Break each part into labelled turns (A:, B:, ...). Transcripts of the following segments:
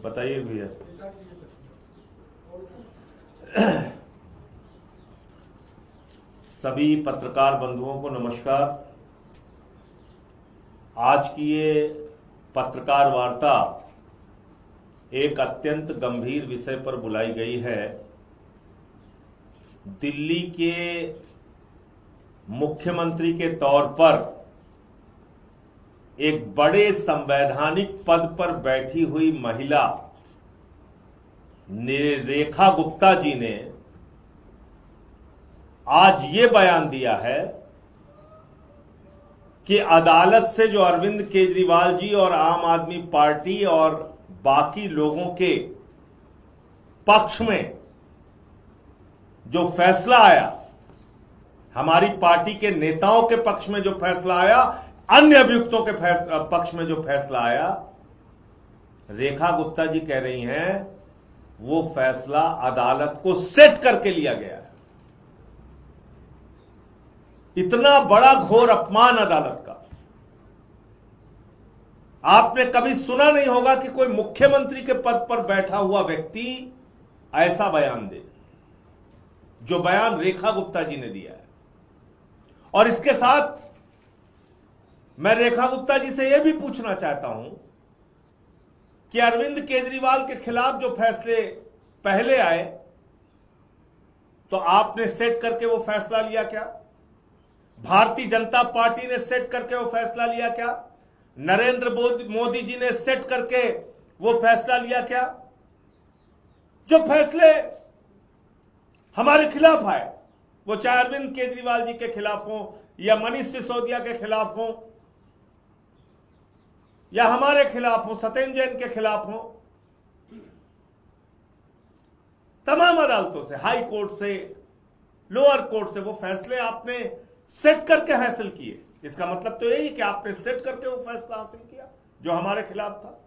A: बताइए भैया। सभी पत्रकार बंधुओं को नमस्कार। आज की ये पत्रकार वार्ता एक अत्यंत गंभीर विषय पर बुलाई गई है। दिल्ली के मुख्यमंत्री के तौर पर एक बड़े संवैधानिक पद पर बैठी हुई महिला रेखा गुप्ता जी ने आज ये बयान दिया है कि अदालत से जो अरविंद केजरीवाल जी और आम आदमी पार्टी और बाकी लोगों के पक्ष में जो फैसला आया, हमारी पार्टी के नेताओं के पक्ष में जो फैसला आया, अन्य अभियुक्तों के पक्ष में जो फैसला आया, रेखा गुप्ता जी कह रही हैं वो फैसला अदालत को सेट करके लिया गया है। इतना बड़ा घोर अपमान अदालत का आपने कभी सुना नहीं होगा कि कोई मुख्यमंत्री के पद पर बैठा हुआ व्यक्ति ऐसा बयान दे, जो बयान रेखा गुप्ता जी ने दिया है। और इसके साथ मैं रेखा गुप्ता जी से यह भी पूछना चाहता हूं कि अरविंद केजरीवाल के खिलाफ जो फैसले पहले आए, तो आपने सेट करके वो फैसला लिया क्या? भारतीय जनता पार्टी ने सेट करके वो फैसला लिया क्या? नरेंद्र मोदी जी ने सेट करके वो फैसला लिया क्या? जो फैसले हमारे खिलाफ आए, वो चाहे अरविंद केजरीवाल जी के खिलाफ हो या मनीष सिसोदिया के खिलाफ हो या हमारे खिलाफ हो, सत्येंद्र जैन के खिलाफ हो, तमाम अदालतों से, हाई कोर्ट से, लोअर कोर्ट से वो फैसले आपने सेट करके हासिल किए। इसका मतलब तो यही कि आपने सेट करके वो फैसला हासिल किया जो हमारे खिलाफ था।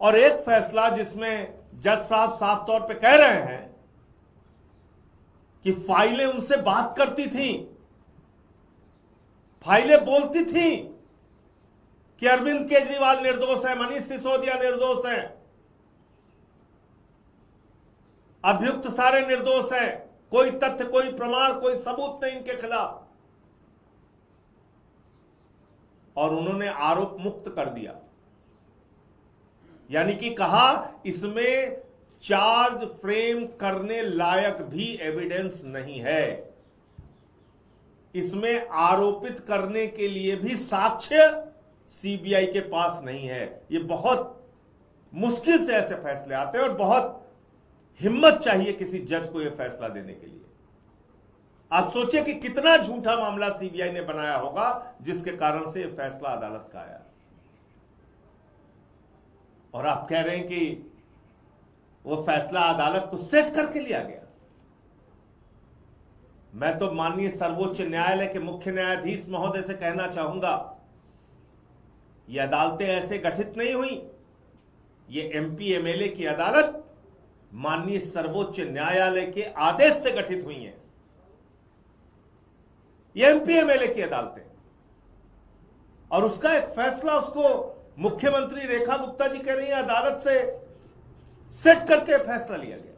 A: और एक फैसला जिसमें जज साहब साफ तौर पे कह रहे हैं कि फाइलें उनसे बात करती थीं, फाइलें बोलती थीं कि अरविंद केजरीवाल निर्दोष है, मनीष सिसोदिया निर्दोष है, अभियुक्त सारे निर्दोष हैं, कोई तथ्य, कोई प्रमाण, कोई सबूत नहीं इनके खिलाफ। और उन्होंने आरोप मुक्त कर दिया, यानी कि कहा इसमें चार्ज फ्रेम करने लायक भी एविडेंस नहीं है, इसमें आरोपित करने के लिए भी साक्ष्य सीबीआई के पास नहीं है। ये बहुत मुश्किल से ऐसे फैसले आते हैं और बहुत हिम्मत चाहिए किसी जज को यह फैसला देने के लिए। आप सोचिए कि कितना झूठा मामला सीबीआई ने बनाया होगा जिसके कारण से यह फैसला अदालत का आया। और आप कह रहे हैं कि वो फैसला अदालत को सेट करके लिया गया। मैं तो माननीय सर्वोच्च न्यायालय के मुख्य न्यायाधीश महोदय से कहना चाहूंगा, ये अदालतें ऐसे गठित नहीं हुई। ये एमपी एमएलए की अदालत माननीय सर्वोच्च न्यायालय के आदेश से गठित हुई हैं। ये एमपी एमएलए की अदालतें, और उसका एक फैसला उसको मुख्यमंत्री रेखा गुप्ता जी कह रही है अदालत से सेट करके फैसला लिया गया।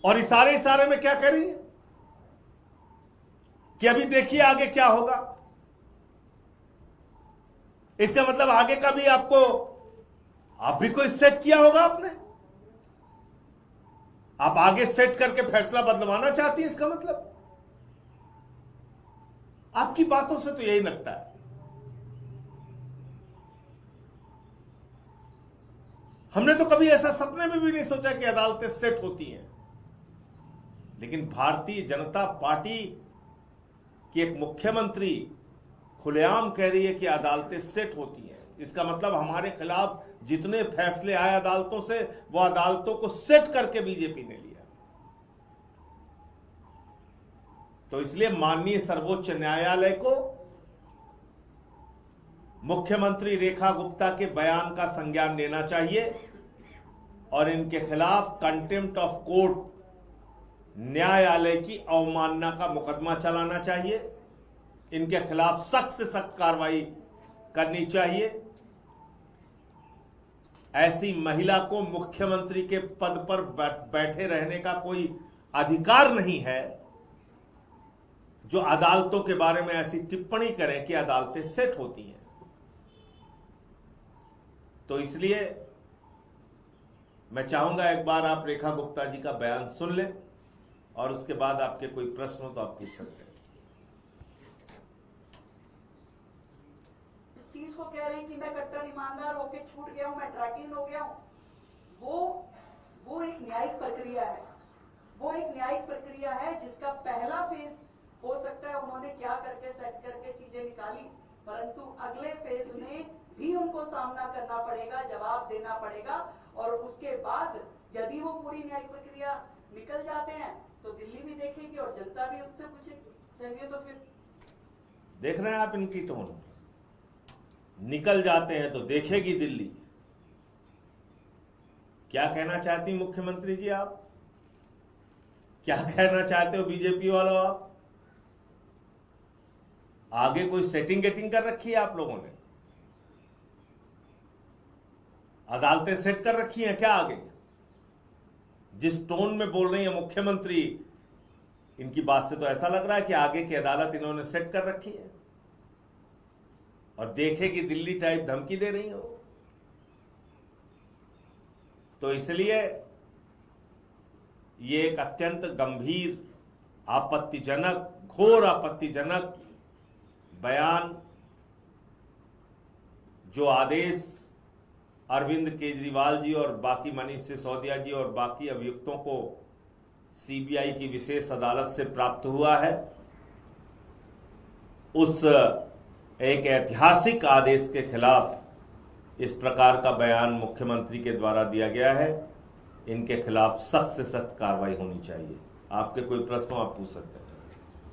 A: और इशारे में क्या कह रही है कि अभी देखिए आगे क्या होगा। इसका मतलब आगे का भी आपको, आप भी कोई सेट किया होगा आपने, आप आगे सेट करके फैसला बदलवाना चाहती हैं। इसका मतलब आपकी बातों से तो यही लगता है। हमने तो कभी ऐसा सपने में भी नहीं सोचा कि अदालतें सेट होती हैं, लेकिन भारतीय जनता पार्टी की एक मुख्यमंत्री खुलेआम कह रही है कि अदालतें सेट होती हैं। इसका मतलब हमारे खिलाफ जितने फैसले आए अदालतों से, वो अदालतों को सेट करके बीजेपी ने लिया। तो इसलिए माननीय सर्वोच्च न्यायालय को मुख्यमंत्री रेखा गुप्ता के बयान का संज्ञान लेना चाहिए और इनके खिलाफ कंटेम्प्ट ऑफ कोर्ट, न्यायालय की अवमानना का मुकदमा चलाना चाहिए। इनके खिलाफ सख्त से सख्त कार्रवाई करनी चाहिए। ऐसी महिला को मुख्यमंत्री के पद पर बैठे रहने का कोई अधिकार नहीं है जो अदालतों के बारे में ऐसी टिप्पणी करें कि अदालतें सेट होती हैं। तो इसलिए मैं चाहूंगा एक बार आप रेखा गुप्ता जी का बयान सुन लें और उसके बाद आपके कोई प्रश्न हो तो आप पूछ सकते हैं।
B: इस चीज को कह रहे हैं कि मैं कट्टर ईमानदार होके छूट गया हूं, मैं ट्रैकिंग हो गया हूं। वो एक न्यायिक प्रक्रिया है। वो एक न्यायिक प्रक्रिया है जिसका पहला फेज हो सकता है उन्होंने क्या करके सेट करके चीजें निकाली, परंतु अगले फेज में भी उनको सामना करना पड़ेगा, जवाब देना पड़ेगा। और उसके बाद यदि वो पूरी न्यायिक प्रक्रिया निकल जाते हैं तो दिल्ली भी देखेगी और जनता भी उससे पूछेगी। चलिए, तो फिर
A: देख रहे हैं आप इनकी टोन, निकल जाते हैं तो देखेगी दिल्ली। क्या कहना चाहती मुख्यमंत्री जी आप? क्या कहना चाहते हो बीजेपी वालों आप? आगे कोई सेटिंग गेटिंग कर रखी है आप लोगों ने? अदालतें सेट कर रखी हैं क्या आगे? जिस टोन में बोल रही है मुख्यमंत्री, इनकी बात से तो ऐसा लग रहा है कि आगे की अदालत इन्होंने सेट कर रखी है और देखेगी दिल्ली टाइप धमकी दे रही हो। तो इसलिए ये एक अत्यंत गंभीर, आपत्तिजनक, घोर आपत्तिजनक बयान जो आदेश अरविंद केजरीवाल जी और बाकी मनीष सिसोदिया जी और बाकी अभियुक्तों को सीबीआई की विशेष अदालत से प्राप्त हुआ है, उस एक ऐतिहासिक आदेश के खिलाफ इस प्रकार का बयान मुख्यमंत्री के द्वारा दिया गया है। इनके खिलाफ सख्त से सख्त कार्रवाई होनी चाहिए। आपके कोई प्रश्न आप पूछ सकते हैं।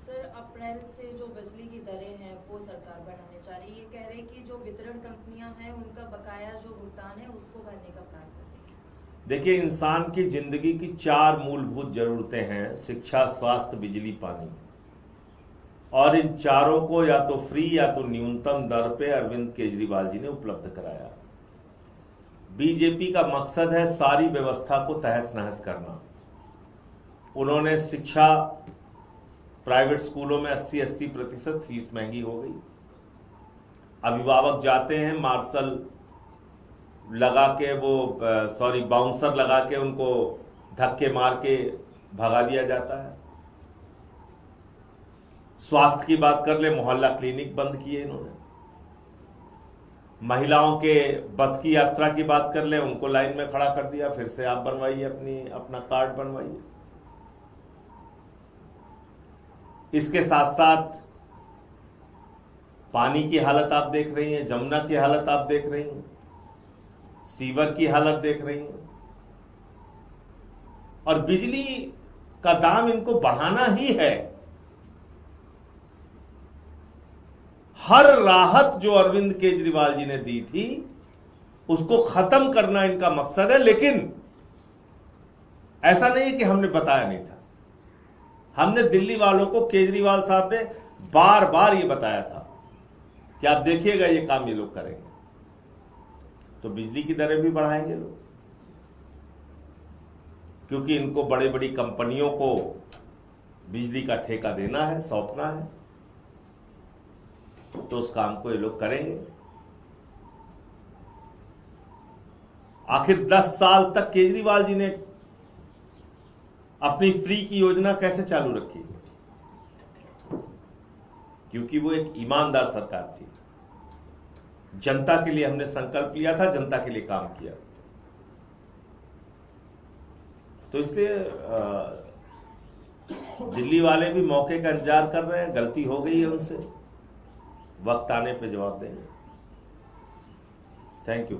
C: सर, अप्रैल से जो बिजली की दरें हैं वो सरकार बढ़ाने जा रही है। ये कह रहे हैं कि जो वितरण कंपनियां हैं उनका बकाया जो भुगतान है उसको भरने का प्लान कर रही है।
A: देखिए, इंसान की जिंदगी की 4 मूलभूत जरूरतें हैं: शिक्षा, स्वास्थ्य, बिजली, पानी। और इन चारों को या तो फ्री या तो न्यूनतम दर पे अरविंद केजरीवाल जी ने उपलब्ध कराया। बीजेपी का मकसद है सारी व्यवस्था को तहस नहस करना। उन्होंने शिक्षा, प्राइवेट स्कूलों में 80% फीस महंगी हो गई। अभिभावक जाते हैं, मार्शल लगा के बाउंसर लगा के उनको धक्के मार के भगा दिया जाता है। स्वास्थ्य की बात कर ले, मोहल्ला क्लिनिक बंद किए इन्होंने। महिलाओं के बस की यात्रा की बात कर ले, उनको लाइन में खड़ा कर दिया, फिर से आप बनवाइए, अपना कार्ड बनवाइए। इसके साथ साथ पानी की हालत आप देख रही हैं, जमुना की हालत आप देख रही हैं, सीवर की हालत देख रही हैं, और बिजली का दाम इनको बढ़ाना ही है। हर राहत जो अरविंद केजरीवाल जी ने दी थी उसको खत्म करना इनका मकसद है। लेकिन ऐसा नहीं है कि हमने बताया नहीं था। हमने दिल्ली वालों को, केजरीवाल साहब ने बार बार ये बताया था कि आप देखिएगा ये काम ये लोग करेंगे, तो बिजली की दरें भी बढ़ाएंगे लोग, क्योंकि इनको बड़ी बड़ी कंपनियों को बिजली का ठेका देना है, सौंपना है, तो उस काम को ये लोग करेंगे। आखिर 10 साल तक केजरीवाल जी ने अपनी फ्री की योजना कैसे चालू रखी? क्योंकि वो एक ईमानदार सरकार थी। जनता के लिए हमने संकल्प लिया था, जनता के लिए काम किया। तो इसलिए दिल्ली वाले भी मौके का इंतजार कर रहे हैं। गलती हो गई है उनसे, वक्त आने पे जवाब देंगे। Thank you.